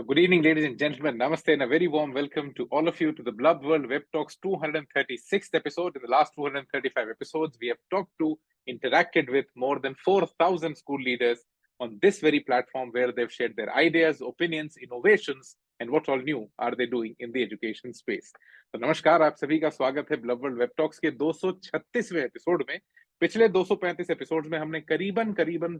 So, good evening, ladies and gentlemen. Namaste and a very warm welcome to all of you to the Blub World Web Talks 236th episode. In the last 235 episodes, we have talked to, interacted with more than 4,000 school leaders on this very platform where they've shared their ideas, opinions, innovations, and what all new are they doing in the education space. तो नमस्कार, आप सभी का स्वागत है bulb world web talks के 236वें episode में। पिछले 235 एपिसोड में हमने करीबन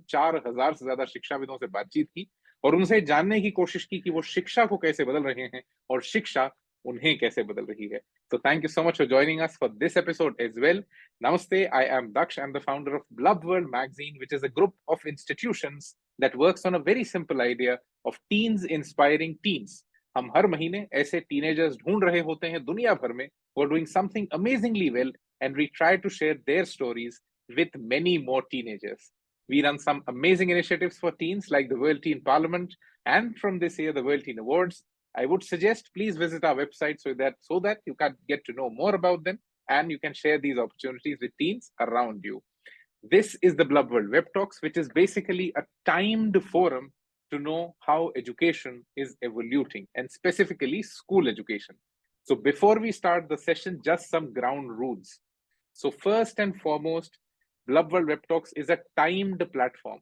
4,000 से ज्यादा शिक्षाविदों से बातचीत की और उनसे जानने की कोशिश की कि वो शिक्षा को कैसे बदल रहे हैं और शिक्षा उन्हें कैसे बदल रही है। So thank you so much for joining us for this episode as well. Namaste, I am Daksh. I'm the founder of Blub World Magazine, which is a group of institutions that works on a very simple idea of teens inspiring teens. हम हर महीने ऐसे teenagers ढूंढ रहे होते हैं दुनिया भर में who are doing something amazingly well, and we try to share their stories with many more teenagers. We run some amazing initiatives for teens like the World Teen Parliament and from this year the World Teen Awards. I would suggest please visit our website so that you can get to know more about them and you can share these opportunities with teens around you. This is the Blub World Web Talks, which is basically a timed forum to know how education is evoluting and specifically school education. So before we start the session, just some ground rules. So first and foremost, Blub World Web Talks is a timed platform.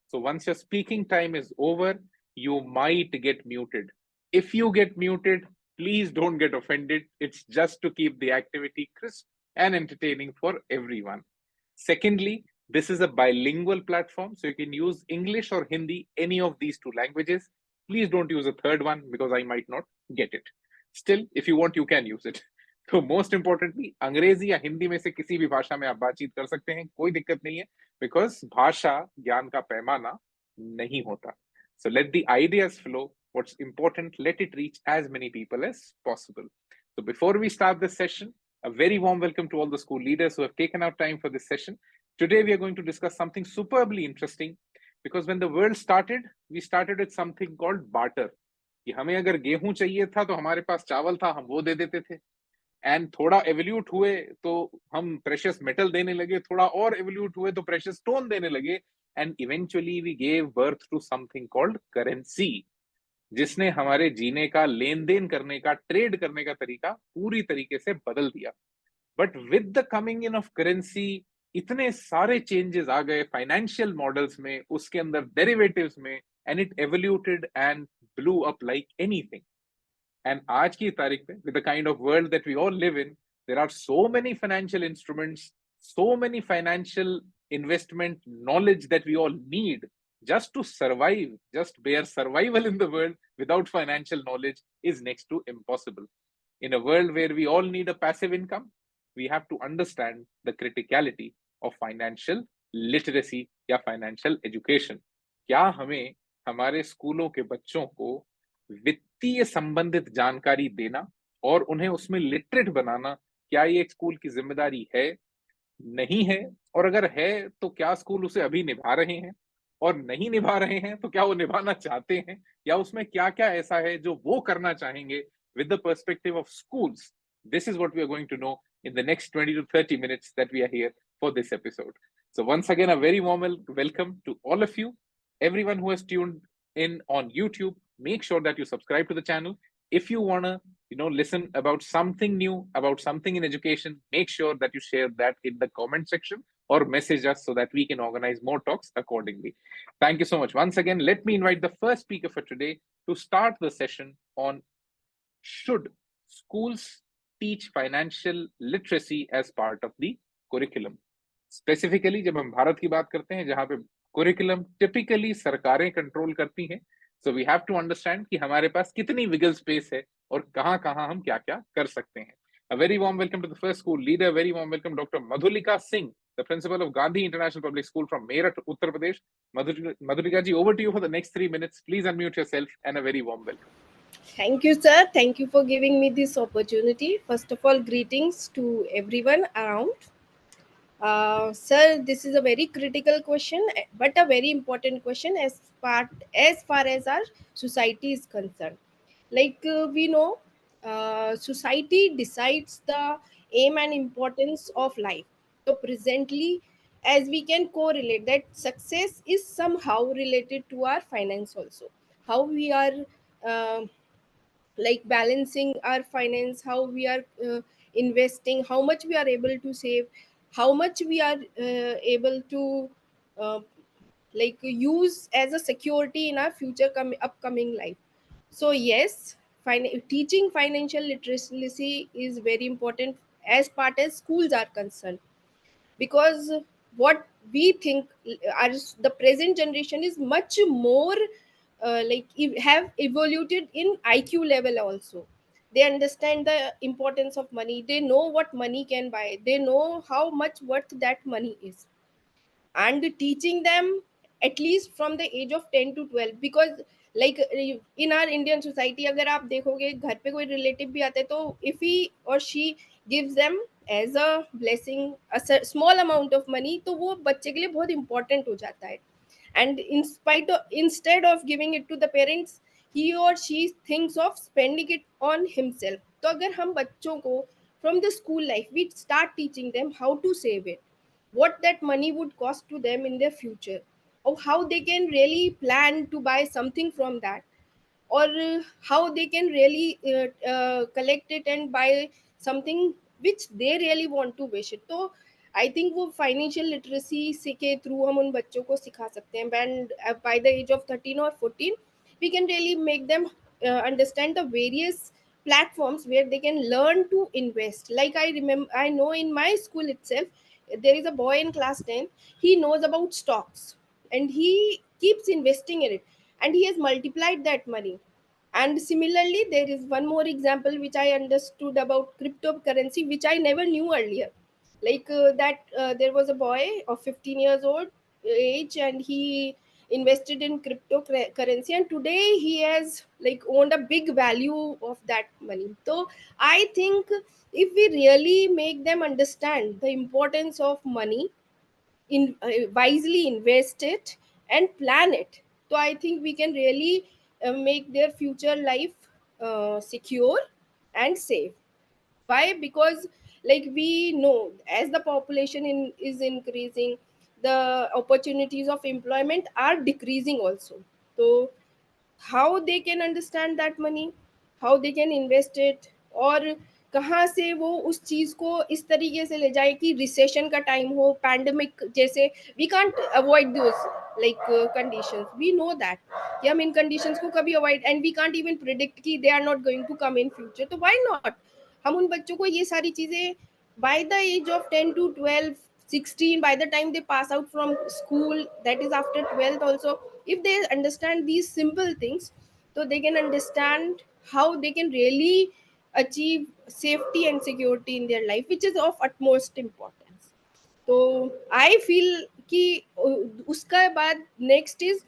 So once your speaking time is over, you might get muted. If you get muted, please don't get offended. It's just to keep the activity crisp and entertaining for everyone. Secondly, this is a bilingual platform, so you can use English or Hindi, any of these two languages. Please don't use a third one because I might not get it. Still, if you want, you can use it. तो most importantly अंग्रेजी या हिंदी में से किसी भी भाषा में आप बातचीत कर सकते हैं, कोई दिक्कत नहीं है, बिकॉज भाषा ज्ञान का पैमाना नहीं होता. So let the ideas flow. What's important, let it reach as many people as possible. So before we start this session, a very warm welcome to all the school leaders who have taken out time for this session. Today we are going to discuss something superbly interesting because when the world started, we started with something called barter. कि हमें अगर गेहूं चाहिए था तो हमारे पास चावल था, हम वो दे देते थे. एंड थोड़ा एवोल्यूट हुए तो हम प्रेशियस मेटल देने लगे, थोड़ा और एवोल्यूट हुए तो प्रेशियस स्टोन देने लगे, and eventually we gave birth to something called currency, जिसने हमारे जीने का, लेन देन करने का, ट्रेड करने का तरीका पूरी तरीके से बदल दिया. But with the coming in of currency इतने सारे चेंजेस आ गए फाइनेंशियल मॉडल्स में, उसके अंदर डेरिवेटिव्स में, and it evoluted and blew up like anything. And आज की तारीख में, with the kind of world that we all live in, there are so many financial instruments, so many financial investment knowledge that we all need just to survive, just bare survival in the world without financial knowledge is next to impossible. In a world where we all need a passive income, we have to understand the criticality of financial literacy या financial education. क्या हमें हमारे स्कूलों के बच्चों को वित्तीय संबंधित जानकारी देना और उन्हें उसमें लिटरेट बनाना, क्या ये एक स्कूल की जिम्मेदारी है, नहीं है, और अगर है तो क्या स्कूल उसे अभी निभा रहे हैं, और नहीं निभा रहे हैं तो क्या वो निभाना चाहते हैं, या उसमें क्या क्या ऐसा है जो वो करना चाहेंगे with the perspective of schools. This is what we are going to know in the next 20 to 30 minutes that we are here for this episode. So once again, a very warm welcome to all of you, everyone who has tuned in on YouTube. Make sure that you subscribe to the channel. If you want to listen about something new, about something in education, make sure that you share that in the comment section or message us so that we can organize more talks accordingly. Thank you so much. Once again, let me invite the first speaker for today to start the session on should schools teach financial literacy as part of the curriculum. Specifically, जब हम भारत की बात करते हैं जहां पे curriculum typically सरकारें control करती हैं, so we have to understand कि हमारे पास कितनी wiggle space है और कहां हम क्या क्या कर सकते हैं. A very warm welcome to the first school leader. Very warm welcome Dr. Madhulika Singh, the principal of Gandhi International Public School from Meerut, Uttar Pradesh. Madhulika ji, over to you for the next 3 minutes. Please unmute yourself and a very warm welcome. Thank you, sir. Thank you for giving me this opportunity. First of all, greetings to everyone around. Sir, this is a very critical question, but a very important question as far as our society is concerned. Like we know, society decides the aim and importance of life. So presently, as we can correlate that success is somehow related to our finance also. How we are uh, like balancing our finance, how we are investing, how much we are able to save, how much we are able to uh, like use as a security in our future upcoming life. So yes, teaching financial literacy is very important as part as schools are concerned, because what we think are the present generation is much more have evolved in IQ level also. They understand the importance of money, they know what money can buy, they know how much worth that money is. And teaching them at least from the age of 10 to 12, because like in our Indian society, अगर आप देखोगे घर पे कोई relative भी आते हैं तो if he or she gives them as a blessing a small amount of money, तो वो बच्चे के लिए बहुत important हो जाता है. And instead of giving it to the parents, he or she thinks of spending it on himself. तो अगर हम बच्चों को from the school life we start teaching them how to save it, what that money would cost to them in their future, or how they can really plan to buy something from that, or how they can really collect it and buy something which they really want to wish it. तो I think वो financial literacy से के through हम उन बच्चों को सिखा सकते हैं. And by the age of 13 or 14 we can really make them understand the various platforms where they can learn to invest. Like I know in my school itself there is a boy in class 10. He knows about stocks and he keeps investing in it, and he has multiplied that money. And similarly, there is one more example which I understood about cryptocurrency, which I never knew earlier. Like that, there was a boy of 15 years old age, and he invested in cryptocurrency, and today he has like owned a big value of that money. So I think if we really make them understand the importance of money, wisely invest it and plan it, so I think we can really make their future life secure and safe. Why? Because like we know as the population is increasing, the opportunities of employment are decreasing also. So how they can understand that money, how they can invest it, और कहाँ से वो उस चीज़ को इस तरीके से ले जाए कि रिसेशन का टाइम हो, पैंडमिक जैसे. We can't avoid those like conditions, we know that कि हम इन कंडीशंस को कभी avoid, and we can't even predict कि they are not going to come in future. तो व्हाई नॉट हम उन बच्चों को ये सारी चीज़ें by the age of 10 to 12, 16, by the time they pass out from school, that is after 12th also, if they understand these simple things, so they can understand how they can really achieve safety and security in their life, which is of utmost importance. तो I feel कि उसका बाद next is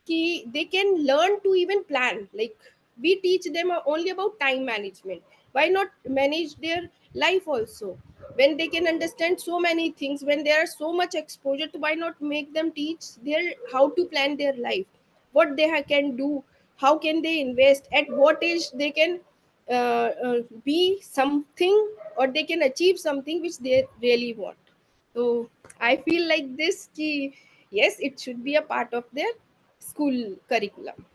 कि they can learn to even plan. Like we teach them only about time management, why not manage their life also? When they can understand so many things, when there are so much exposure, to why not make them teach their how to plan their life, what they can do, how can they invest, at what age they can be something, or they can achieve something which they really want. So I feel like this ki, yes, it should be a part of their school curriculum.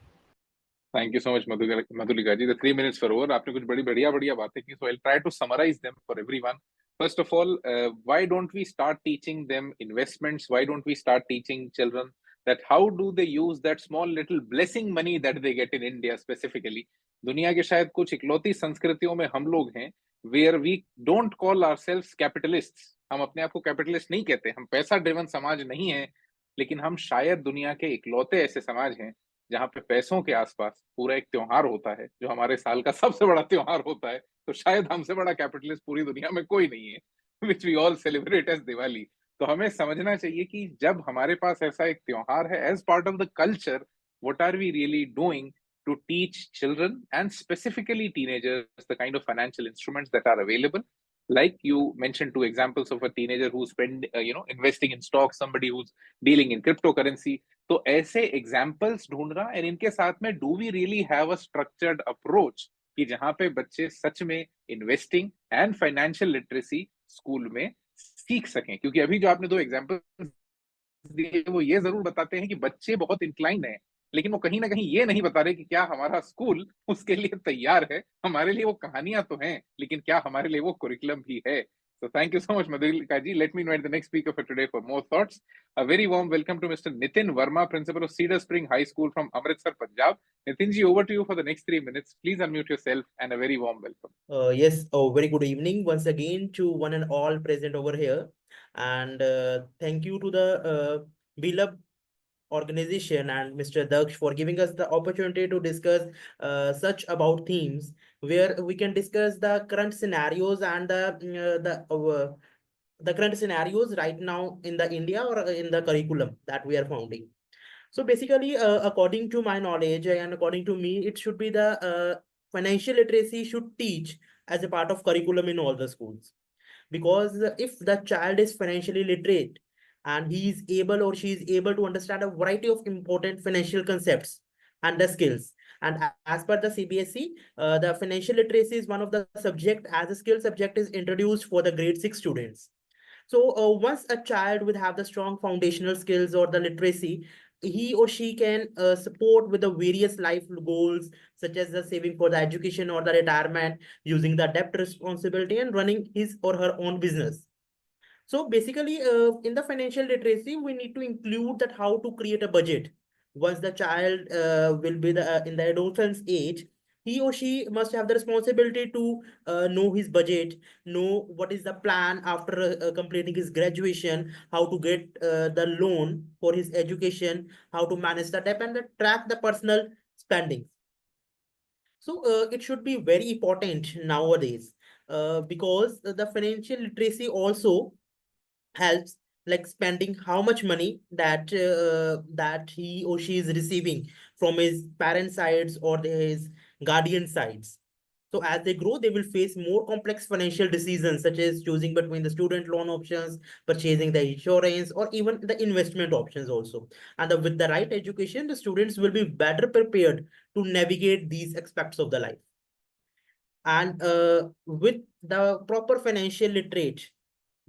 Thank you so much, Madhulika ji. The 3 minutes for over. आपने कुछ बड़ी बढ़िया बढ़िया बातें की. So I'll try to summarize them for everyone. First of all, why don't we start teaching them investments? Why don't we start teaching children that how do they use that small little blessing money that they get in India specifically? दुनिया के शायद कुछ इकलौती संस्कृतियों में हम लोग हैं where we don't call ourselves capitalists. हम अपने आप को कैपिटलिस्ट नहीं कहते, हम पैसा ड्रिवन समाज नहीं है, लेकिन हम शायद दुनिया के इकलौते ऐसे समाज हैं जहाँ पे पैसों के आसपास पूरा एक त्योहार होता है जो हमारे साल का सबसे बड़ा त्योहार होता है. तो शायद हमसे बड़ा कैपिटलिस्ट पूरी दुनिया में कोई नहीं है, which we all celebrate as Diwali. तो हमें समझना चाहिए कि जब हमारे पास ऐसा एक त्योहार है, as part of the culture, what are we really doing to teach children and specifically teenagers the kind of financial instruments that are available. Like you mentioned 2 examples of a teenager who's investing in stocks, somebody who's dealing in cryptocurrency. तो ऐसे examples ढूंढना, और इनके साथ में do we really have a structured approach कि जहां पे बच्चे सच में investing and financial literacy school में सीख सकें. क्योंकि अभी जो आपने 2 एग्जाम्पल्स दिए वो ये जरूर बताते हैं कि बच्चे बहुत इंक्लाइन हैं लेकिन वो कहीं ना कहीं ये नहीं बता रहे कि क्या हमारा स्कूल उसके लिए तैयार है। हमारे लिए वो कहानियां तो हैं, लेकिन क्या हमारे लिए वो कुरिकुलम भी है? So thank you so much, Madhulika ji. Let me invite the next speaker for today for more thoughts. A very warm welcome to Mr. Nitin Verma, principal of Cedar Spring High School from Amritsar, Punjab. Nitin ji, over to you for the next 3 minutes. Please unmute yourself and a very warm welcome. Yes, very good evening once again to one and all present over here. And thank you to the beloved organization and Mr. Daksh for giving us the opportunity to discuss such about themes where we can discuss the current scenarios and the current scenarios right now in the India or in the curriculum that we are founding. So basically, according to my knowledge and according to me, it should be the financial literacy should teach as a part of curriculum in all the schools. Because if the child is financially literate and he is able or she is able to understand a variety of important financial concepts and the skills. And as per the CBSE, the financial literacy is one of the subject as a skill subject is introduced for the grade 6 students. So once a child would have the strong foundational skills or the literacy, he or she can support with the various life goals, such as the saving for the education or the retirement, using the debt responsibility and running his or her own business. So basically, in the financial literacy, we need to include that how to create a budget. Once the child will be in the adolescence age, he or she must have the responsibility to know his budget, know what is the plan after completing his graduation, how to get the loan for his education, how to manage the debt, and track the personal spending. So it should be very important nowadays because the financial literacy also helps like spending how much money that he or she is receiving from his parent sides or his guardian sides. So as they grow, they will face more complex financial decisions such as choosing between the student loan options, purchasing the insurance, or even the investment options also. And with the right education, the students will be better prepared to navigate these aspects of the life. And with the proper financial literate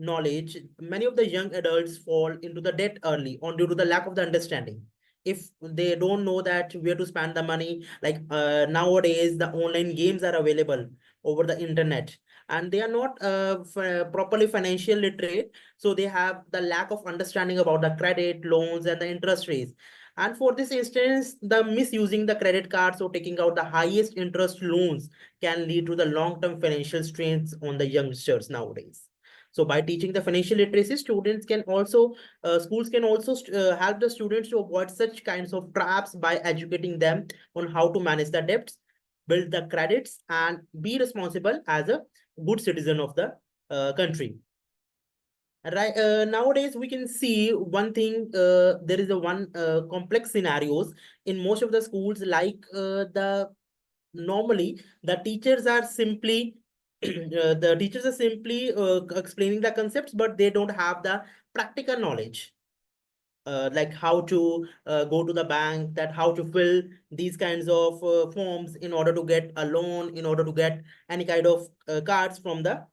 knowledge, many of the young adults fall into the debt early on due to the lack of the understanding. If they don't know that where to spend the money, like nowadays the online games are available over the internet, and they are not properly financial literate, so they have the lack of understanding about the credit, loans, and the interest rates. And for this instance, the misusing the credit cards or taking out the highest interest loans can lead to the long-term financial strains on the youngsters nowadays. So by teaching the financial literacy, students can also, schools can also help the students to avoid such kinds of traps by educating them on how to manage the debts, build the credits, and be responsible as a good citizen of the country. Right. Nowadays, we can see one thing. There is a one complex scenarios in most of the schools, like the normally the teachers are simply explaining the concepts, but they don't have the practical knowledge, like how to go to the bank, that how to fill these kinds of forms in order to get a loan, in order to get any kind of cards from the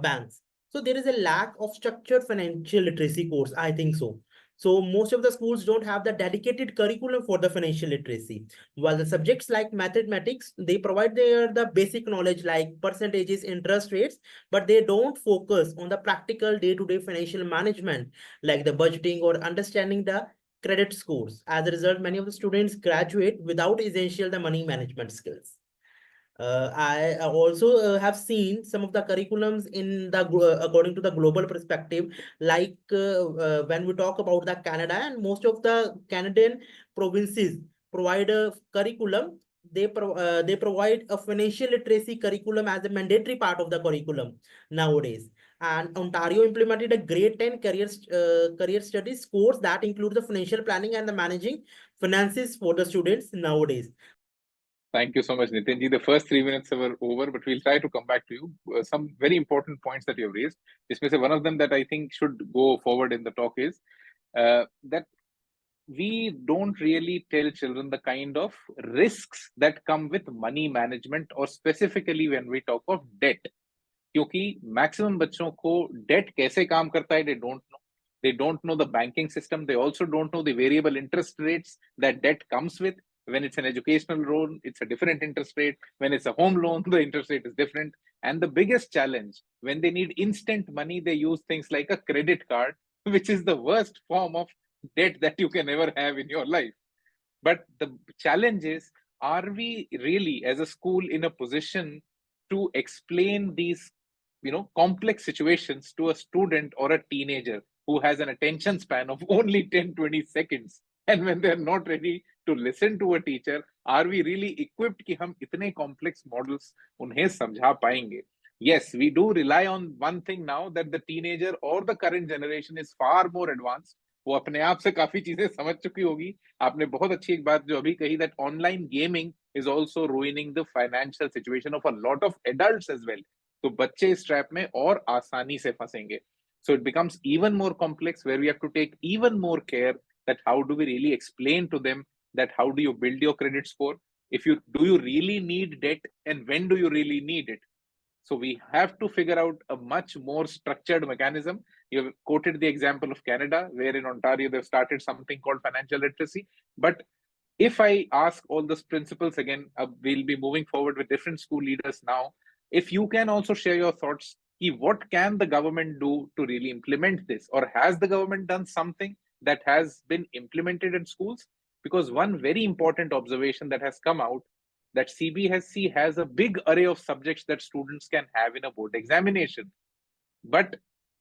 banks. So there is a lack of structured financial literacy course, I think so. So most of the schools don't have the dedicated curriculum for the financial literacy. While the subjects like mathematics, they provide the basic knowledge like percentages, interest rates, but they don't focus on the practical day-to-day financial management, like the budgeting or understanding the credit scores. As a result, many of the students graduate without essential the money management skills. I also have seen some of the curriculums in the according to the global perspective, like when we talk about the Canada, and most of the Canadian provinces provide a curriculum. They provide a financial literacy curriculum as a mandatory part of the curriculum nowadays. And Ontario implemented a grade 10 career studies course that includes the financial planning and the managing finances for the students nowadays. Thank you so much, Nitin ji. The first 3 minutes were over, but we'll try to come back to you. Some very important points that you have raised. Especially one of them that I think should go forward in the talk is that we don't really tell children the kind of risks that come with money management, or specifically when we talk of debt. क्योंकि maximum बच्चों को date कैसे काम करता है, they don't know. They don't know the banking system. They also don't know the variable interest rates that debt comes with. When it's an educational loan, it's a different interest rate. When it's a home loan, the interest rate is different. And the biggest challenge, when they need instant money, they use things like a credit card, which is the worst form of debt that you can ever have in your life. But the challenge is, are we really, as a school, in a position to explain these, complex situations to a student or a teenager who has an attention span of only 10-20 seconds? And when they're not ready to listen to a teacher, are we really equipped कि हम इतने complex models उन्हें समझा पाएंगे? Yes, we do rely on one thing now, that the teenager or the current generation is far more advanced. वो अपने आप से काफी चीजें समझ चुकी होगी. आपने बहुत अच्छी एक बात जो अभी कही, that online gaming is also ruining the financial situation of a lot of adults as well. तो बच्चे इस ट्रैप में और आसानी से फंसेंगे. So it becomes even more complex, where we have to take even more care that how do we really explain to them that how do you build your credit score? Do you really need debt, and when do you really need it? So we have to figure out a much more structured mechanism. You have quoted the example of Canada, where in Ontario they've started something called financial literacy. But if I ask all those principles again, we'll be moving forward with different school leaders now. If you can also share your thoughts, what can the government do to really implement this? Or has the government done something that has been implemented in schools? Because one very important observation that has come out, that CBSE has a big array of subjects that students can have in a board examination. But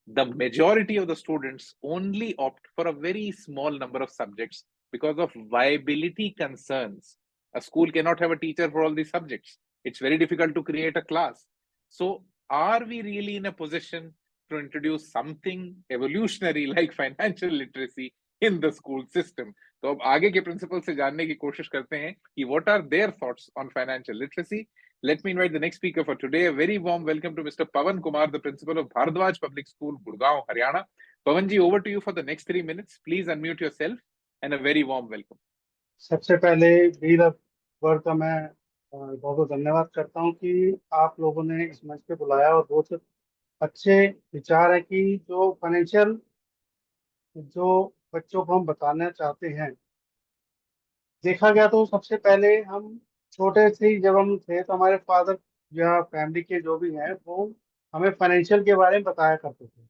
the majority of the students only opt for a very small number of subjects because of viability concerns. A school cannot have a teacher for all these subjects. It's very difficult to create a class. So are we really in a position to introduce something evolutionary like financial literacy in the school system? तो अब आगे के principal से जानने की कोशिश करते हैं कि what are their thoughts on financial literacy. Let me invite the next speaker for today. A very warm welcome to Mr. Pawan Kumar, the principal of Bharadwaj Public School, Gurgaon, Haryana. Pawan ji, over to you for the next 3 minutes. Please unmute yourself and a very warm welcome. सबसे पहले वीर वर्ग का मैं बहुत बहुत धन्यवाद करता हूं कि आप लोगों ने इस मंच पे बुलाया, और बहुत अच्छे विचार है कि जो फाइनेंशियल जो बच्चों को हम बताना चाहते हैं. देखा गया तो सबसे पहले हम छोटे से ही जब हम थे, तो हमारे फादर या फैमिली के जो भी हैं, वो हमें फाइनेंशियल के बारे में बताया करते थे.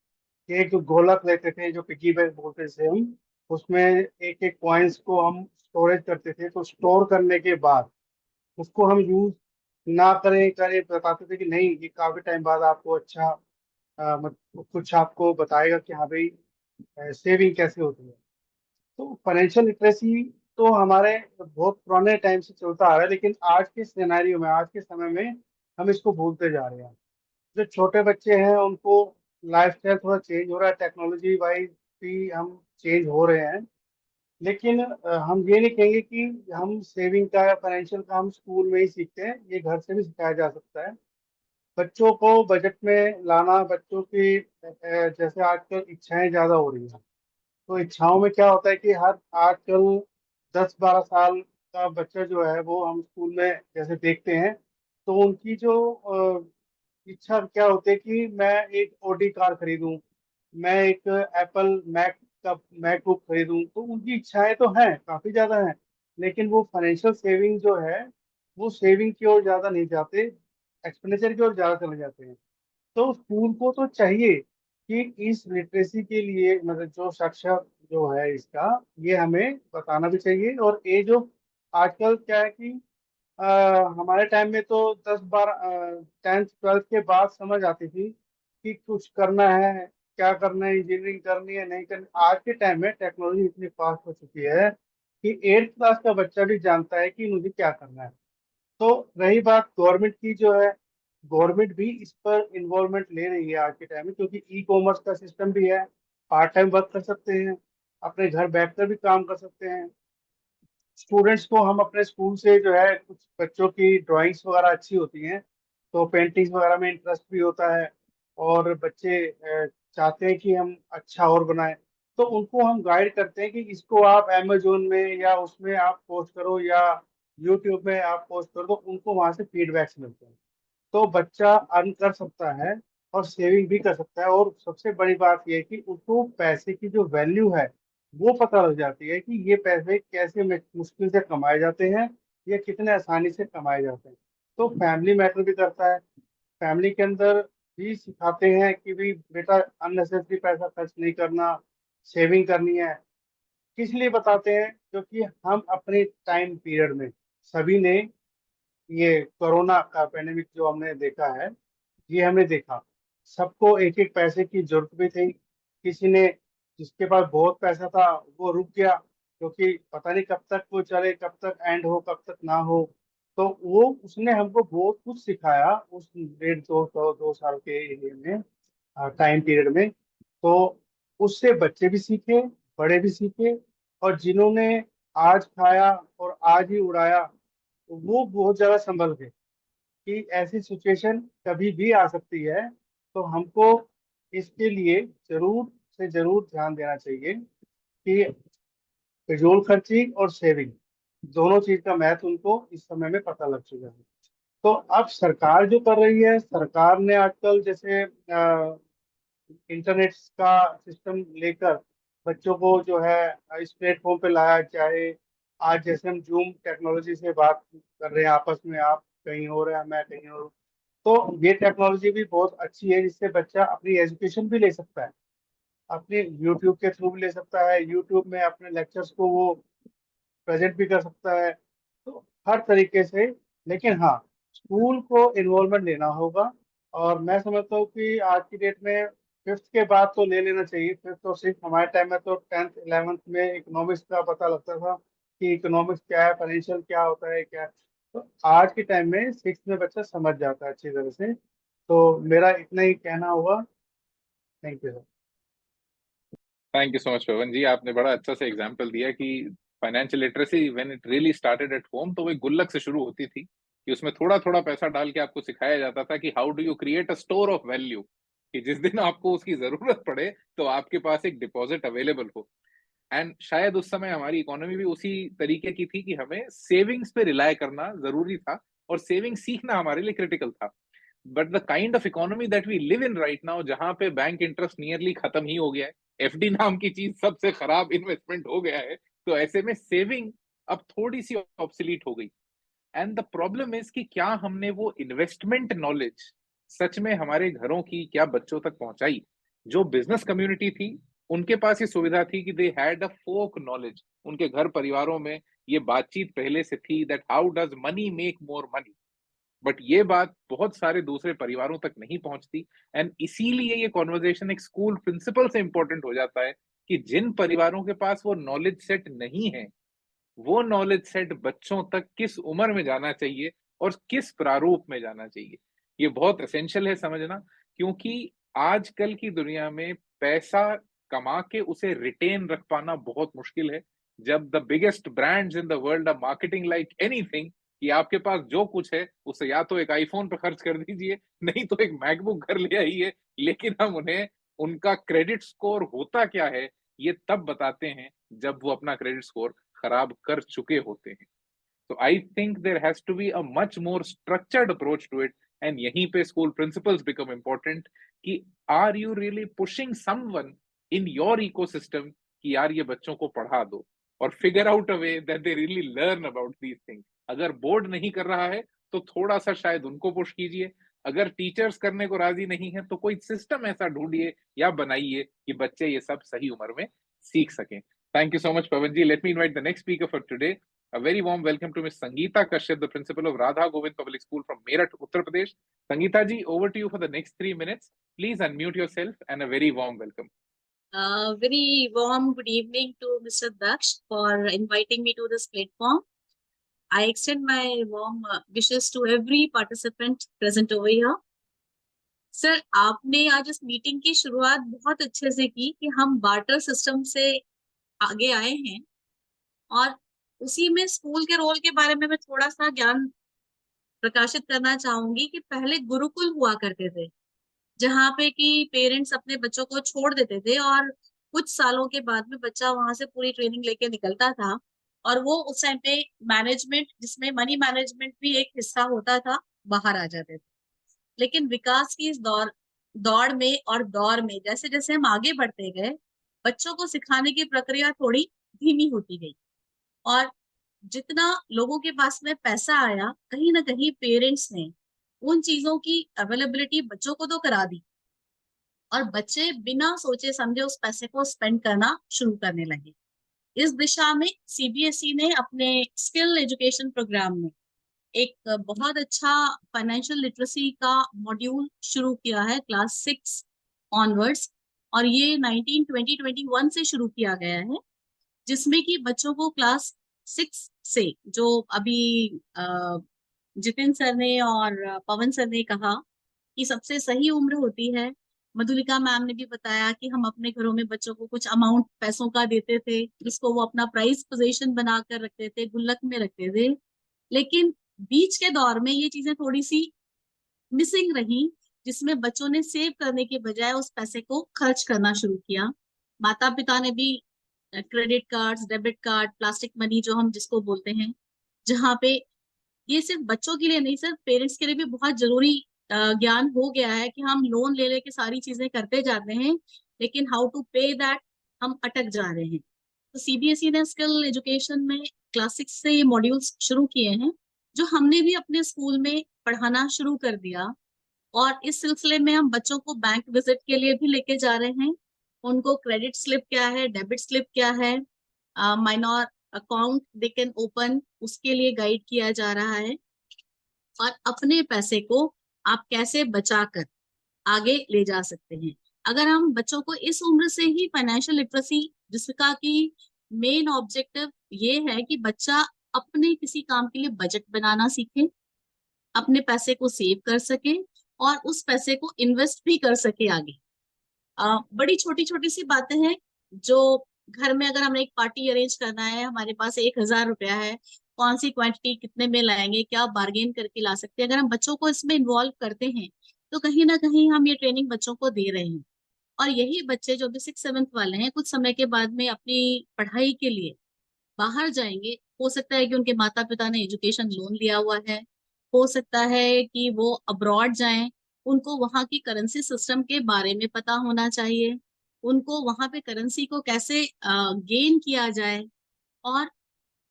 कि एक गोलक लेते थे, जो पिगी बैंक बोलते थे हम, उसमें एक एक कॉइन्स को हम स्टोरेज करते थे. तो स्टोर करने के बाद उसको हम यूज ना करें करें बताते थे कि नहीं, ये काफी टाइम बाद आपको अच्छा कुछ आपको बताएगा कि हाँ भाई सेविंग कैसे होती है. तो फाइनेंशियल लिटरेसी तो हमारे बहुत पुराने टाइम से चलता आ रहा है, लेकिन आज के सिनेरियो में, आज के समय में हम इसको भूलते जा रहे हैं. जो छोटे बच्चे हैं उनको लाइफस्टाइल थोड़ा चेंज हो रहा है, टेक्नोलॉजी वाइज भी हम चेंज हो रहे हैं. लेकिन हम ये नहीं कहेंगे कि हम सेविंग का या फाइनेंशियल का हम स्कूल में ही सीखते हैं. ये घर से भी सिखाया जा सकता है. बच्चों को बजट में लाना, बच्चों की जैसे आजकल इच्छाएं ज़्यादा हो रही हैं, तो इच्छाओं में क्या होता है कि हर आजकल 10-12 साल का बच्चा जो है, वो हम स्कूल में जैसे देखते हैं, तो उनकी जो इच्छा क्या होती है कि मैं एक ऑडी कार खरीदूं, मैं एक एप्पल मैकबुक खरीदूं. तो उनकी इच्छाएं तो हैं, काफी ज्यादा हैं, लेकिन वो फाइनेंशियल सेविंग जो है, वो सेविंग की ओर ज्यादा नहीं जाते, एक्सपेंडिचर की ओर ज्यादा चले जाते हैं. तो स्कूल को तो चाहिए कि इस लिटरेसी के लिए, मतलब जो साक्षर जो है इसका, ये हमें बताना भी चाहिए. और ये जो आजकल क्या है कि अ, हमारे टाइम में तो 10-12 10th-12th के बाद समझ आती थी कि कुछ करना है, क्या करना है, इंजीनियरिंग करनी है, नहीं करनी. आज के टाइम में टेक्नोलॉजी इतनी फास्ट हो चुकी है कि 8th क्लास का बच्चा भी जानता है कि मुझे क्या करना है. तो रही बात गवर्नमेंट की, जो है गवर्नमेंट भी इस पर इन्वॉल्वमेंट ले रही है आज के टाइम में, क्योंकि ई कॉमर्स का सिस्टम भी है. पार्ट टाइम वर्क कर सकते हैं, अपने घर बैठकर भी काम कर सकते हैं. स्टूडेंट्स को हम अपने स्कूल से जो है, कुछ बच्चों की ड्राइंग्स वगैरह अच्छी होती हैं, तो पेंटिंग्स वगैरह में इंटरेस्ट भी होता है, और बच्चे चाहते हैं कि हम अच्छा और बनाएं. तो उनको हम गाइड करते हैं कि इसको आप अमेजोन में या उसमें आप पोस्ट करो, या यूट्यूब में आप पोस्ट करो, तो उनको वहां से फीडबैक्स मिलते हैं. तो बच्चा अर्न कर सकता है और सेविंग भी कर सकता है। और सबसे बड़ी बात यह है कि उसको पैसे की जो वैल्यू है वो पता लग जाती है कि ये पैसे कैसे मुश्किल से कमाए जाते हैं या कितने आसानी से कमाए जाते हैं। तो फैमिली मैटर भी करता है। फैमिली के अंदर भी सिखाते हैं कि भाई बेटा अननेसेसरी पैसा खर्च नहीं करना, सेविंग करनी है। किस लिए बताते हैं? क्योंकि हम अपने टाइम पीरियड में सभी ने ये कोरोना का पैंडेमिक जो हमने देखा है, ये हमने देखा, सबको एक एक पैसे की जरूरत भी थी। किसी ने, जिसके पास बहुत पैसा था वो रुक गया क्योंकि पता नहीं कब तक वो चले, कब तक एंड हो, कब तक ना हो। तो वो उसने हमको बहुत कुछ सिखाया उस 1.5 2 साल के एरिया में, टाइम पीरियड में। तो उससे बच्चे भी सीखे, बड़े भी सीखे, और जिन्होंने आज खाया और आज ही उड़ाया वो बहुत ज्यादा संभल गए कि ऐसी सिचुएशन कभी भी आ सकती है। तो हमको इसके लिए जरूर से जरूर ध्यान देना चाहिए कि फिजूल खर्ची और सेविंग दोनों चीज का महत्व उनको इस समय में पता लग चुका है। तो अब सरकार जो कर रही है, सरकार ने आजकल जैसे इंटरनेट का सिस्टम लेकर बच्चों को जो है इस प्लेटफॉर्म पे लाया। चाहे आज जैसे हम जूम टेक्नोलॉजी से बात कर रहे हैं आपस में, आप कहीं और हैं, मैं कहीं और हूँ, तो ये टेक्नोलॉजी भी बहुत अच्छी है जिससे बच्चा अपनी एजुकेशन भी ले सकता है, अपने यूट्यूब के थ्रू भी ले सकता है, यूट्यूब में अपने लेक्चर्स को वो प्रेजेंट भी कर सकता है। तो हर तरीके से, लेकिन हाँ, स्कूल को इन्वॉल्वमेंट लेना होगा। और मैं समझता हूँ कि आज की डेट में फिफ्थ के बाद तो ले लेना चाहिए। फिफ्थ तो सिर्फ हमारे टाइम में तो 10th 11th में इकोनॉमिक्स का पता लगता था कि इकोनॉमिक्स क्या है, फाइनेंशियल क्या होता है, क्या। तो आज के टाइम में सिक्स में बच्चा समझ जाता है अच्छी तरह से। तो मेरा इतना ही कहना होगा। Thank you. Thank you so much Pawan ji, आपने बड़ा अच्छा सा एग्जाम्पल दिया कि financial literacy when it really started at home, तो वो एक गुल्लक से शुरू होती थी कि उसमें थोड़ा थोड़ा पैसा डाल के आपको सिखाया जाता था कि how do you create a store of value, कि जिस दिन आपको उसकी जरूरत पड़े तो आपके पास एक डिपॉजिट अवेलेबल हो। एंड शायद उस समय हमारी इकोनॉमी भी उसी तरीके की थी कि हमें सेविंग्स पे रिलाय करना जरूरी था और सेविंग सीखना हमारे लिए क्रिटिकल था। But the kind of economy that we live in right now, जहां पे बैंक इंटरेस्ट नियरली खत्म ही हो गया है, एफडी नाम की चीज सबसे खराब इन्वेस्टमेंट हो गया है, तो ऐसे में सेविंग अब थोड़ी सी ऑब्सोलीट हो गई। एंड द प्रॉब्लम इज कि क्या हमने वो इन्वेस्टमेंट नॉलेज सच में हमारे घरों की क्या बच्चों तक पहुंचाई? जो बिजनेस कम्युनिटी थी उनके पास ये सुविधा थी कि they had a folk knowledge, उनके घर परिवारों में ये बातचीत पहले से थी that how does money make more money. But ये बात बहुत सारे दूसरे परिवारों तक नहीं पहुंचती। एंड इसीलिए ये कॉन्वर्जेशन एक स्कूल प्रिंसिपल से इंपॉर्टेंट हो जाता है कि जिन परिवारों के पास वो नॉलेज सेट नहीं है, वो नॉलेज सेट बच्चों तक किस उम्र में जाना चाहिए और किस प्रारूप में जाना चाहिए। ये बहुत एसेंशियल है समझना, क्योंकि आजकल की दुनिया में पैसा कमा के उसे रिटेन रख पाना बहुत मुश्किल है। जब the biggest brands in the world are marketing like anything, कि आपके पास जो कुछ है उसे या तो एक आईफोन पर खर्च कर दीजिए, नहीं तो एक मैकबुक घर ले आइए, लेकिन हम उन्हें उनका क्रेडिट स्कोर होता क्या है ये तब बताते हैं जब वो अपना क्रेडिट स्कोर खराब कर चुके होते हैं। तो I think there has to be a much more structured approach to it. And यहीं पे स्कूल प्रिंसिपल्स बिकम इम्पोर्टेंट कि are you really pushing someone in your ecosystem कि यार ये बच्चों को पढ़ा दो, और figure out a way that they really learn about these things. अगर बोर्ड नहीं कर रहा है तो थोड़ा सा शायद उनको पुश कीजिए, अगर टीचर्स करने को राजी नहीं है तो कोई सिस्टम ऐसा ढूंढिए या बनाइए कि बच्चे ये सब सही उम्र में सीख सकें। Thank you so much, Pavanji. Let me invite the next speaker for today. A very warm welcome to Ms. Sangeeta Kashyap, the principal of Radha Govind Public School from Meerut, Uttar Pradesh. Sangeeta ji, over to you for the next 3 minutes. Please unmute yourself and a very warm welcome. Very warm good evening to Mr. Daksh for inviting me to this platform. I extend my warm wishes to every participant present over here. Sir, आपने आज इस meeting की शुरुआत बहुत अच्छे से की कि हम बार्टर सिस्टम से आगे आए हैं, और उसी में स्कूल के रोल के बारे में मैं थोड़ा सा ज्ञान प्रकाशित करना चाहूंगी कि पहले गुरुकुल हुआ करते थे, जहाँ पे कि पेरेंट्स अपने बच्चों को छोड़ देते थे और कुछ सालों के बाद में बच्चा वहां से पूरी ट्रेनिंग लेके निकलता था। और वो उस टाइम पे मैनेजमेंट, जिसमें मनी मैनेजमेंट भी एक हिस्सा होता था, बाहर आ जाते थे। लेकिन विकास की इस दौर दौड़ में और दौर में जैसे जैसे हम आगे बढ़ते गए, बच्चों को सिखाने की प्रक्रिया थोड़ी धीमी होती गई। और जितना लोगों के पास में पैसा आया, कहीं ना कहीं पेरेंट्स ने उन चीजों की अवेलेबिलिटी बच्चों को तो करा दी, और बच्चे बिना सोचे समझे उस पैसे को स्पेंड करना शुरू करने लगे। इस दिशा में सीबीएसई ने अपने स्किल एजुकेशन प्रोग्राम में एक बहुत अच्छा फाइनेंशियल लिटरेसी का मॉड्यूल शुरू किया है क्लास 6 ऑनवर्ड्स, और ये 2021 से शुरू किया गया है, जिसमें कि बच्चों को क्लास 6 से, जो अभी जितिन सर ने और पवन सर ने कहा कि सबसे सही उम्र होती है, मधुलिका मैम ने भी बताया कि हम अपने घरों में बच्चों को कुछ अमाउंट पैसों का देते थे, जिसको वो अपना प्राइस पोजीशन बनाकर रखते थे, गुल्लक में रखते थे। लेकिन बीच के दौर में ये चीजें थोड़ी सी मिसिंग रही, जिसमें बच्चों ने सेव करने के बजाय उस पैसे को खर्च करना शुरू किया। माता पिता ने भी credit cards, debit card, plastic money जो हम जिसको बोलते हैं, जहाँ पे ये सिर्फ बच्चों के लिए नहीं, सिर्फ पेरेंट्स के लिए भी बहुत जरूरी ज्ञान हो गया है कि हम लोन ले लेके सारी चीजें करते जाते हैं, लेकिन हाउ टू पे दैट हम अटक जा रहे हैं। तो सीबीएसई ने स्किल एजुकेशन में क्लास 6 से ये मॉड्यूल्स शुरू किए हैं, जो हमने भी अपने स्कूल में पढ़ाना शुरू कर दिया। और इस सिलसिले में हम बच्चों को बैंक विजिट के लिए भी लेके जा रहे हैं। उनको क्रेडिट स्लिप क्या है, डेबिट स्लिप क्या है, minor account they can open, उसके लिए गाइड किया जा रहा है। और अपने पैसे को आप कैसे बचाकर आगे ले जा सकते हैं। अगर हम बच्चों को इस उम्र से ही फाइनेंशियल लिटरेसी, जिसका कि मेन ऑब्जेक्टिव ये है कि बच्चा अपने किसी काम के लिए बजट बनाना सीखे, अपने पैसे को सेव कर सके और उस पैसे को इन्वेस्ट भी कर सके आगे। बड़ी छोटी छोटी सी बातें हैं, जो घर में अगर हमें एक पार्टी अरेंज करना है, हमारे पास 1,000 रुपया है, कौन सी क्वांटिटी कितने में लाएंगे, क्या बार्गेन करके ला सकते हैं, अगर हम बच्चों को इसमें इन्वॉल्व करते हैं तो कहीं ना कहीं हम ये ट्रेनिंग बच्चों को दे रहे हैं। और यही बच्चे जो भी 6-7 वाले हैं, कुछ समय के बाद में अपनी पढ़ाई के लिए बाहर जाएंगे। हो सकता है कि उनके माता पिता ने एजुकेशन लोन लिया हुआ है, हो सकता है कि वो अब्रॉड जाएं, उनको वहां की करेंसी सिस्टम के बारे में पता होना चाहिए, उनको वहां पे करेंसी को कैसे गेन किया जाए और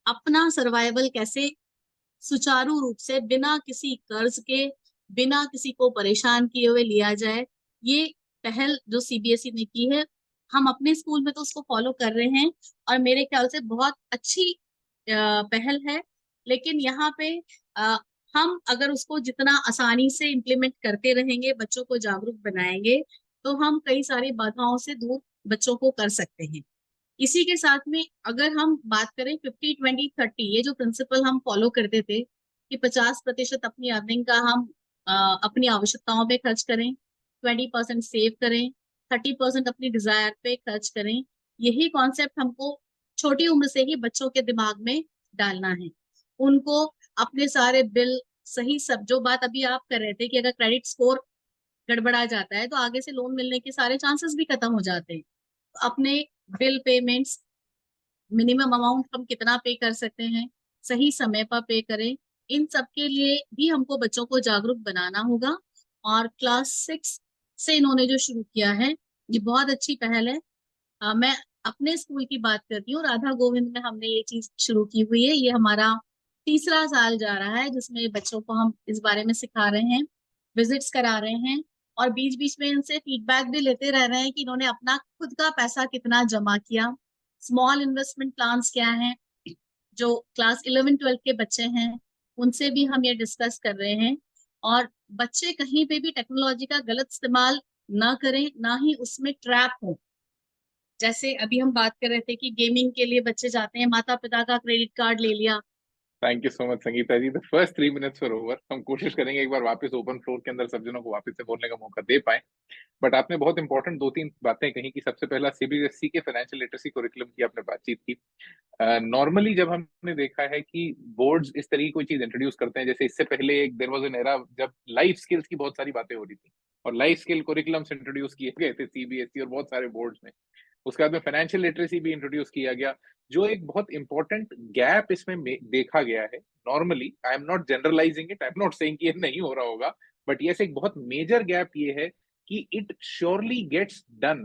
अपना सर्वाइवल कैसे सुचारू रूप से बिना किसी कर्ज के, बिना किसी को परेशान किए हुए लिया जाए। ये पहल जो सीबीएसई ने की है, हम अपने स्कूल में तो उसको फॉलो कर रहे हैं और मेरे ख्याल से बहुत अच्छी पहल है। लेकिन यहाँ पे हम अगर उसको जितना आसानी से इम्प्लीमेंट करते रहेंगे, बच्चों को जागरूक बनाएंगे, तो हम कई सारी बाधाओं से दूर बच्चों को कर सकते हैं। इसी के साथ में अगर हम बात करें 50-20-30, ये जो प्रिंसिपल हम फॉलो करते थे कि 50% अपनी अर्निंग का हम अपनी आवश्यकताओं पे खर्च करें, 20% सेव करें, 30% अपनी डिजायर पे खर्च करें, यही कॉन्सेप्ट हमको छोटी उम्र से ही बच्चों के दिमाग में डालना है। उनको अपने सारे बिल सही, सब जो बात अभी आप कर रहे थे कि अगर क्रेडिट स्कोर गड़बड़ा जाता है तो आगे से लोन मिलने के सारे चांसेस भी खत्म हो जाते हैं। अपने बिल पेमेंट्स, मिनिमम अमाउंट हम कितना पे कर सकते हैं, सही समय पर पे करें, इन सब के लिए भी हमको बच्चों को जागरूक बनाना होगा। और क्लास 6 से इन्होंने जो शुरू किया है, ये बहुत अच्छी पहल है। मैं अपने स्कूल की बात करती हूँ, राधा गोविंद में हमने ये चीज शुरू की हुई है। ये हमारा 3रा साल जा रहा है जिसमें बच्चों को हम इस बारे में सिखा रहे हैं, विजिट्स करा रहे हैं, और बीच बीच में इनसे फीडबैक भी लेते रह रहे हैं कि इन्होंने अपना खुद का पैसा कितना जमा किया, स्मॉल इन्वेस्टमेंट प्लान्स क्या हैं। जो क्लास 11-12 के बच्चे हैं उनसे भी हम ये डिस्कस कर रहे हैं। और बच्चे कहीं पे भी टेक्नोलॉजी का गलत इस्तेमाल ना करें, ना ही उसमें ट्रैप हो। जैसे अभी हम बात कर रहे थे कि गेमिंग के लिए बच्चे जाते हैं, माता पिता का क्रेडिट कार्ड ले लिया। Thank you so much Sangeeta ji. The first 3 minutes for over. हम कोशिश करेंगे एक बार वापस ओपन फ्लोर के अंदर सब जनों को वापस से बोलने का मौका दे पाए, बट आपने बहुत इंपॉर्टेंट 2-3 बातें कही कि सबसे पहला सीबीएसई के फाइनेंशियल लिटरेसी करिकुलम की आपने बातचीत की। नॉर्मली जब हमने देखा है कि बोर्ड्स इस तरह की कोई चीज इंट्रोड्यूस करते हैं, जैसे इससे पहले एक देयर वाज एन एरा जब लाइफ स्किल्स की बहुत सारी बातें हो रही थी और लाइफ स्किल करिकुलम्स इंट्रोड्यूस किए गए थे सीबीएसई और बहुत सारे बोर्ड्स में। उसके बाद में फाइनेंशियल लिटरेसी भी इंट्रोड्यूस किया गया, जो एक बहुत इंपॉर्टेंट गैप इसमें देखा गया है। Normally I am not generalising it, I am not saying कि ये नहीं हो रहा होगा, बट यस एक बहुत मेजर गैप ये है कि it surely gets done,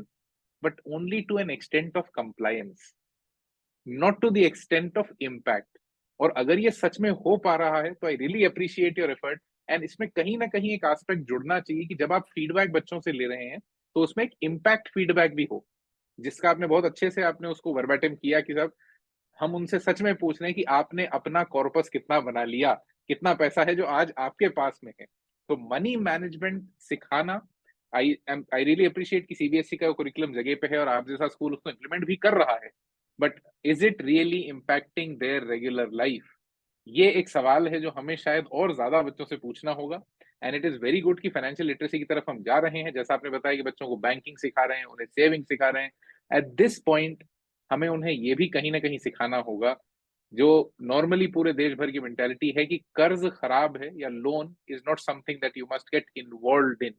but only to an extent of compliance, not to the extent of impact. और अगर ये सच में हो पा रहा है तो I really appreciate your effort. And इसमें कहीं ना कहीं एक एस्पेक्ट जुड़ना चाहिए कि जब आप फीडबैक बच्चों से ले रहे हैं तो उसमें एक इम्पैक्ट फीडबैक भी हो, जिसका आपने बहुत अच्छे से आपने उसको वर्बैटिम किया कि साहब हम उनसे सच में पूछ रहे हैं कि आपने अपना कॉर्पस कितना बना लिया, कितना पैसा है जो आज आपके पास में है। तो मनी मैनेजमेंट सिखाना, आई रियली अप्रिशिएट कि सीबीएसई का करिकुलम जगह पे है और आप जैसा स्कूल उसको इम्प्लीमेंट भी कर रहा है, but is it really impacting there regular life? ये एक सवाल है जो हमें शायद और ज्यादा बच्चों से पूछना होगा। And it is very good कि फाइनेंशियल लिटरेसी की तरफ हम जा रहे हैं, जैसा आपने बताया कि बच्चों को बैंकिंग सिखा रहे हैं, उन्हें सेविंग सिखा रहे हैं। एट दिस पॉइंट हमें उन्हें ये भी कहीं ना कहीं सिखाना होगा, जो नॉर्मली पूरे देश भर की मेंटेलिटी है कि कर्ज खराब है या loan is not something that you must get involved in,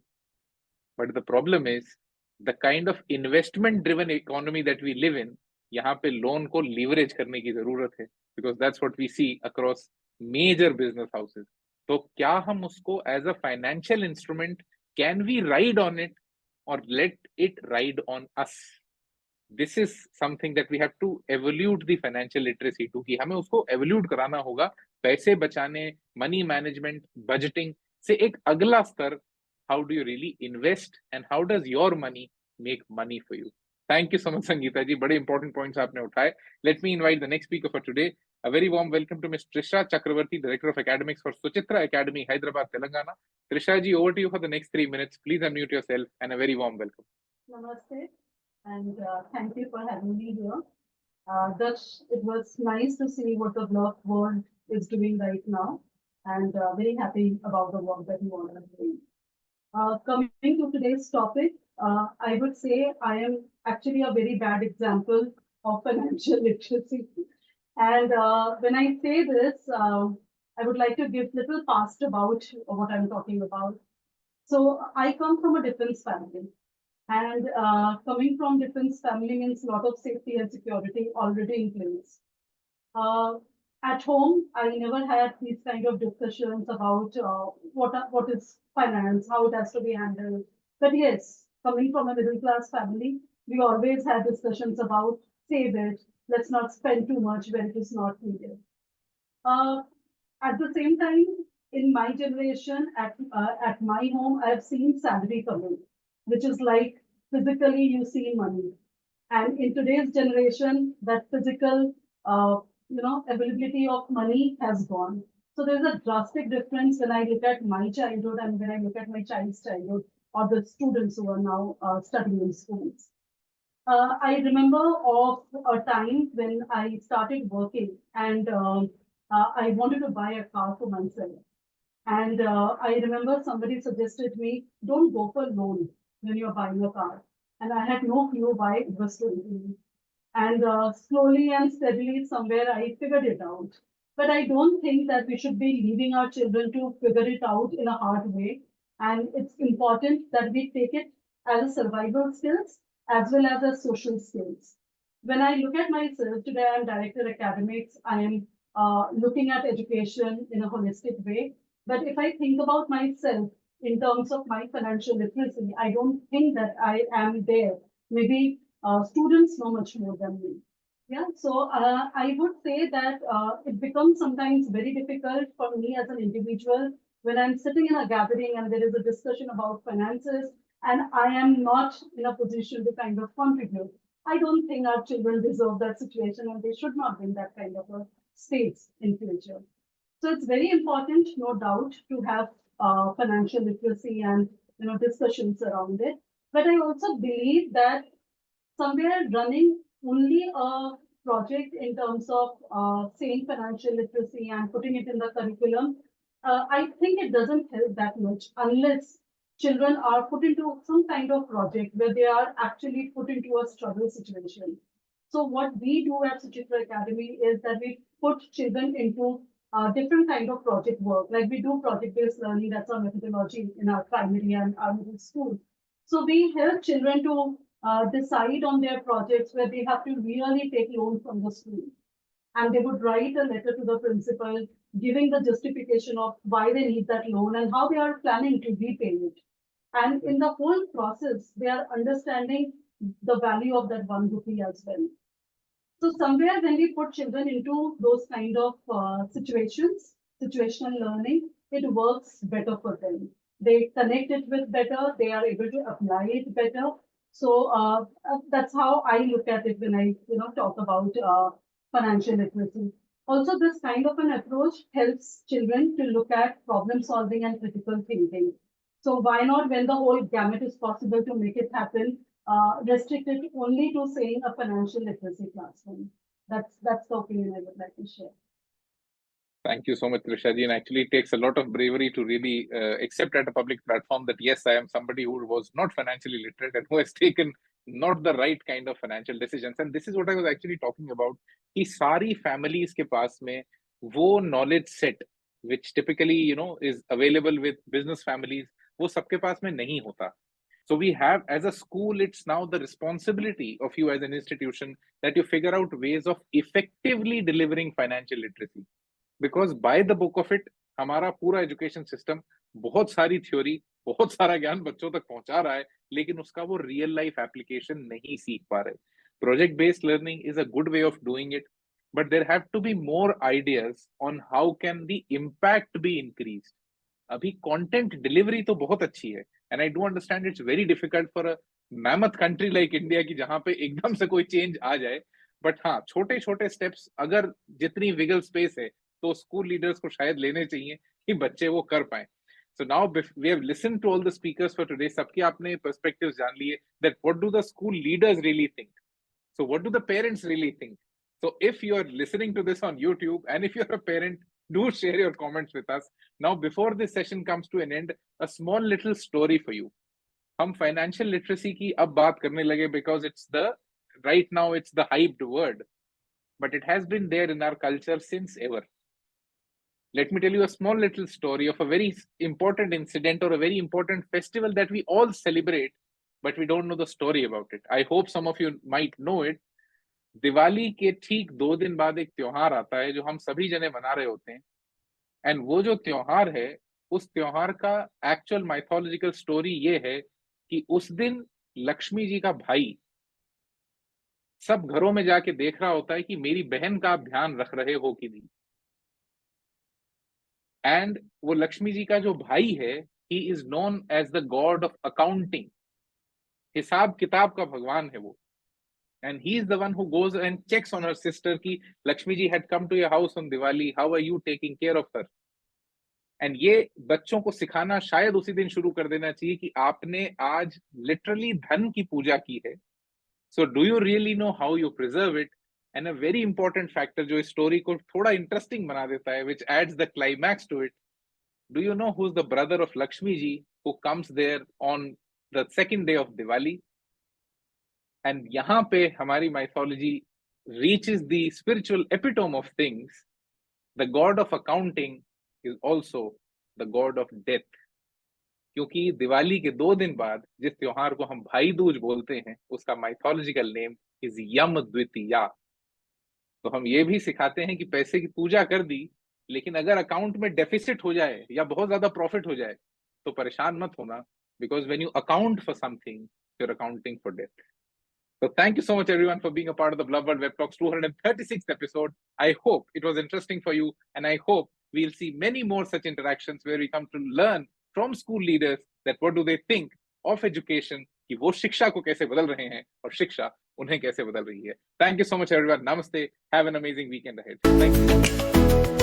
but the problem is the kind of investment driven economy that we live in, यहाँ पे लोन को लीवरेज करने की जरूरत है, because that's what we see across major business houses. तो क्या हम उसको as a financial instrument, can we ride on it और let it ride on us? This is something that we have to evaluate the financial literacy too, कि हमें उसको evolute कराना होगा पैसे बचाने, मनी मैनेजमेंट, बजटिंग से एक अगला स्तर। How do you really invest and how does your money make money for you? Thank you so much Sangeeta ji, बड़े इंपॉर्टेंट पॉइंट्स आपने उठाए। Let me invite the next speaker for today. A very warm welcome to Ms. Trisha Chakravarti, Director of Academics for Suchitra Academy, Hyderabad, Telangana. Trisha ji, over to you for the next 3 minutes. Please unmute yourself and a very warm welcome. Namaste, and thank you for having me here. Daksh, it was nice to see what the blog world is doing right now, and very happy about the work that you all are doing. Coming to today's topic, I would say I am actually a very bad example of financial literacy. And when I say this, I would like to give little past about what I'm talking about. So I come from a defense family. And coming from defense family means a lot of safety and security already in place. At home, I never had these kind of discussions about what is finance, how it has to be handled. But yes, coming from a middle class family, we always had discussions about save it, let's not spend too much when it is not needed. Uh, at the same time, in my generation, at my home, I have seen salary coming, which is like physically you see money. And in today's generation, that physical, availability of money has gone. So there's a drastic difference when I look at my childhood and when I look at my child's childhood or the students who are now studying in schools. I remember of a time when I started working and I wanted to buy a car for myself. And I remember somebody suggested me, don't go for loan when you're buying a car. And I had no clue why it was so easy. And slowly and steadily, somewhere I figured it out. But I don't think that we should be leaving our children to figure it out in a hard way. And it's important that we take it as a survival skills as well as a social skills. When I look at myself today, I'm director academics. I am looking at education in a holistic way. But if I think about myself in terms of my financial literacy, I don't think that I am there. Maybe students know much more than me. Yeah, so I would say that it becomes sometimes very difficult for me as an individual when I'm sitting in a gathering and there is a discussion about finances and I am not in a position to kind of contribute. I don't think our children deserve that situation and they should not be in that kind of a states in future. So it's very important, no doubt, to have financial literacy and discussions around it. But I also believe that somewhere running only a project in terms of saying financial literacy and putting it in the curriculum, I think it doesn't help that much unless children are put into some kind of project where they are actually put into a struggle situation. So what we do at Suchitra Academy is that we put children into different kind of project work. Like we do project-based learning, that's our methodology in our primary and our middle school. So we help children to decide on their projects where they have to really take loan from the school. And they would write a letter to the principal giving the justification of why they need that loan and how they are planning to repay it. And in the whole process, they are understanding the value of that 1 rupee as well. So somewhere when we put children into those kind of situations, situational learning, it works better for them. They connect it with better, they are able to apply it better. So that's how I look at it when I talk about financial literacy. Also, this kind of an approach helps children to look at problem solving and critical thinking. So why not, when the whole gamut is possible to make it happen, restrict it only to saying a financial literacy classroom. That's the opinion I would like to share. Thank you so much, Trisha ji. And actually, it takes a lot of bravery to really accept at a public platform that yes, I am somebody who was not financially literate and who has taken not the right kind of financial decisions. And this is what I was actually talking about. कि सारी families के पास में वो knowledge set, which typically is available with business families, वो सबके पास में नहीं होता. So we have, as a school, it's now the responsibility of you as an institution that you figure out ways of effectively delivering financial literacy. Because by the book of it, हमारा पूरा education system बहुत सारी theory, बहुत सारा ज्ञान बच्चों तक पहुंचा रहा है, लेकिन उसका वो रियल लाइफ एप्लीकेशन नहीं सीख पा रहे. Project based learning is a good way of doing it, but there have to be more ideas on how can the impact be increased. अभी कंटेंट डिलीवरी तो बहुत अच्छी है, and I do understand it's very difficult for a mammoth country like India की जहां पे एकदम से कोई चेंज आ जाए. बट हाँ, छोटे छोटे स्टेप्स अगर जितनी विगल स्पेस है तो स्कूल लीडर्स को शायद लेने चाहिए कि बच्चे वो कर पाए. So now we have listened to all the speakers for today. सबके आपने perspectives जान लिए that what do the school leaders really think? So what do the parents really think? So if you are listening to this on YouTube and if you're a parent, do share your comments with us. Now before this session comes to an end, a small little story for you. हम financial literacy की अब बात करने लगे because right now it's the hyped word, but it has been there in our culture since ever. Let me tell you a small little story of a very important incident or a very important festival that we all celebrate, but we don't know the story about it. I hope some of you might know it. Diwali के ठीक 2 दिन बाद एक त्योहार आता है जो हम सभी जने मना रहे होते हैं, एंड वो जो त्योहार है, उस त्योहार का एक्चुअल माइथोलॉजिकल स्टोरी ये है कि उस दिन लक्ष्मी जी का भाई सब घरों में जाके देख रहा होता है कि मेरी बहन का आप ध्यान रख रहे हो कि नहीं. एंड वो लक्ष्मी जी का जो भाई है, he is known as the god of accounting. हिसाब किताब का भगवान है वो. And he is the one who goes and checks on her sister की Lakshmi ji had come to your house on Diwali, how are you taking care of her. And ये बच्चों को सिखाना शायद उसी दिन शुरू कर देना चाहिए कि आपने आज लिटरली धन की पूजा की है. So do you really know how you preserve it. And a very important factor जो इस story को थोड़ा interesting बना देता है, which adds the climax to it. Do you know who's the brother of Lakshmi ji who comes there on the second day of Diwali? And यहाँ पे हमारी mythology reaches the spiritual epitome of things. The god of accounting is also the god of death. क्योंकि दिवाली के 2 दिन बाद जिस त्योहार को हम भाई दूज बोलते हैं, उसका mythological name is यम द्वितीया. तो हम ये भी सिखाते हैं कि पैसे की पूजा कर दी, लेकिन अगर अकाउंट में डेफिसिट हो जाए या बहुत ज्यादा प्रॉफिट हो जाए तो परेशान मत होना, because when you account for something you are accounting for death. So thank you so much everyone for being a part of the Blubb World Web Talks 236th episode. I hope it was interesting for you, and I hope we'll see many more such interactions where we come to learn from school leaders that what do they think of education, कि वो शिक्षा को कैसे बदल रहे हैं और शिक्षा उन्हें कैसे बदल रही है. Thank you so much everyone. Namaste. Have an amazing weekend ahead. Thank you.